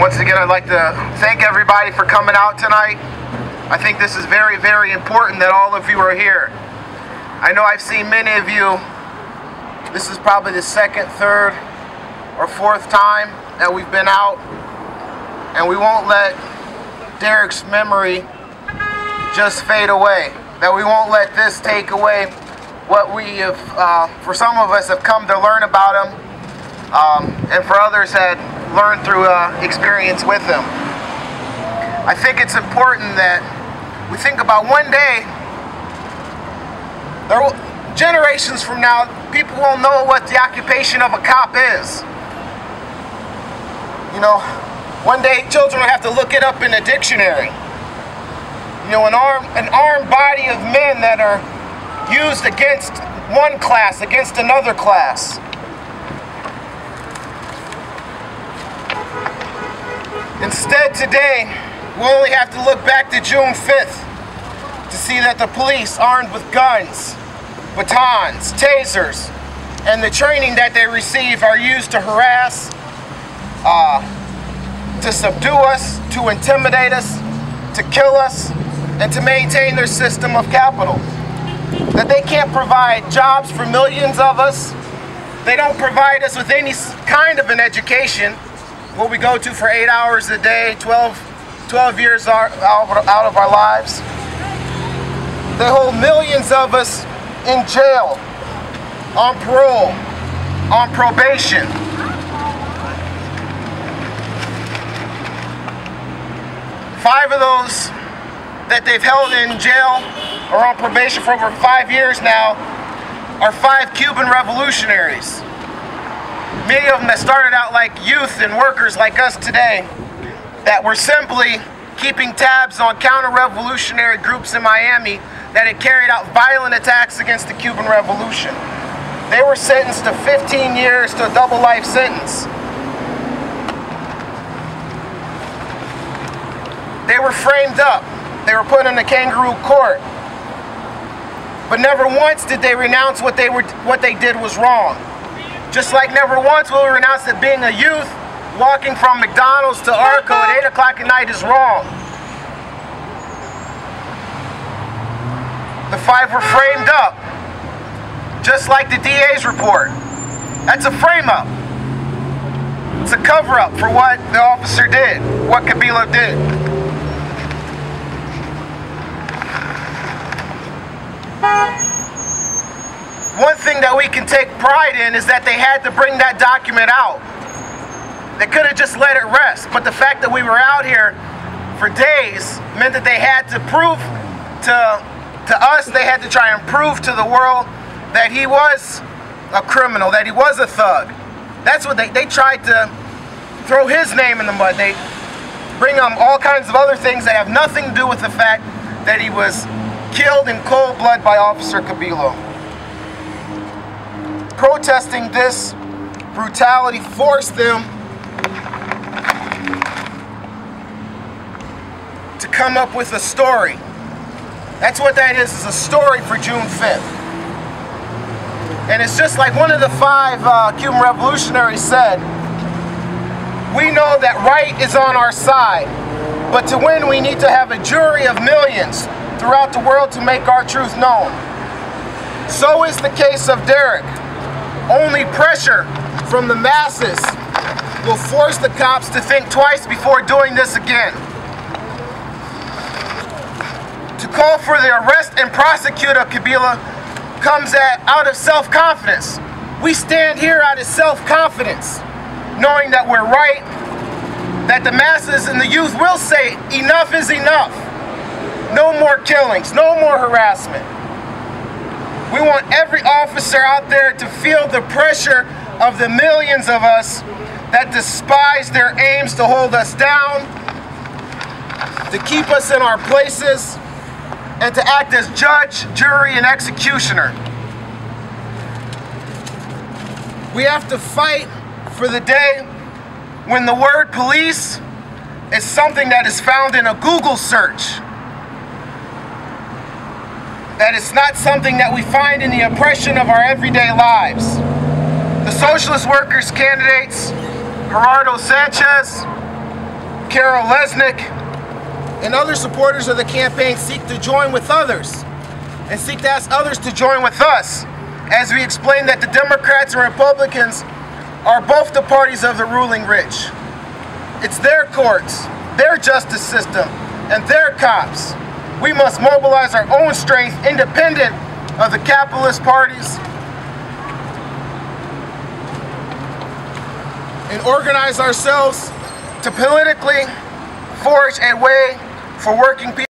Once again, I'd like to thank everybody for coming out tonight. I think this is very, very important that all of you are here. I know I've seen many of you. This is probably the second, third, or fourth time that we've been out, and we won't let Derrick's memory just fade away. That we won't let this take away what we have, for some of us, have come to learn about him, and for others had learned through experience with him. I think it's important that we think about one day, generations from now, people will know what the occupation of a cop is. You know, one day children will have to look it up in a dictionary. You know, an armed body of men that are used against one class, against another class. Instead, today, we only have to look back to June 5th to see that the police, armed with guns, batons, tasers, and the training that they receive are used to harass, to subdue us, to intimidate us, to kill us, and to maintain their system of capital. That they can't provide jobs for millions of us. They don't provide us with any kind of an education. What we go to for 8 hours a day, 12 years out of our lives. They hold millions of us in jail, on parole, on probation. Five of those that they've held in jail or on probation for over 5 years now are 5 Cuban revolutionaries. Many of them that started out like youth and workers like us today, that were simply keeping tabs on counter-revolutionary groups in Miami that had carried out violent attacks against the Cuban Revolution. They were sentenced to 15 years to a double life sentence. They were framed up. They were put in a kangaroo court. But never once did they renounce what they did was wrong. Just like never once will we renounce that being a youth walking from McDonald's to Arco at 8 o'clock at night is wrong. The 5 were framed up, just like the DA's report. That's a frame-up. It's a cover-up for what the officer did, what Cabillo did. One thing that we can take pride in is that they had to bring that document out. They could have just let it rest, but the fact that we were out here for days meant that they had to prove to us, they had to try and prove to the world that he was a criminal, that he was a thug. That's what they tried to throw his name in the mud. They bring all kinds of other things that have nothing to do with the fact that he was killed in cold blood by Officer Cabillo. Protesting this brutality forced them to come up with a story. That's what that is a story for June 5th. And it's just like one of the 5 Cuban revolutionaries said, we know that right is on our side, but to win we need to have a jury of millions throughout the world to make our truth known. So is the case of Derrick. Only pressure from the masses will force the cops to think twice before doing this again. To call for the arrest and prosecute of Cabillo comes out of self-confidence. We stand here out of self-confidence, knowing that we're right, that the masses and the youth will say enough is enough. No more killings, no more harassment. We want every officer out there to feel the pressure of the millions of us that despise their aims to hold us down, to keep us in our places, and to act as judge, jury, and executioner. We have to fight for the day when the word police is something that is found in a Google search. That it's not something that we find in the oppression of our everyday lives. The Socialist Workers candidates, Gerardo Sanchez, Carol Lesnick, and other supporters of the campaign seek to join with others and seek to ask others to join with us as we explain that the Democrats and Republicans are both the parties of the ruling rich. It's their courts, their justice system, and their cops. We must mobilize our own strength independent of the capitalist parties and organize ourselves to politically forge a way for working people.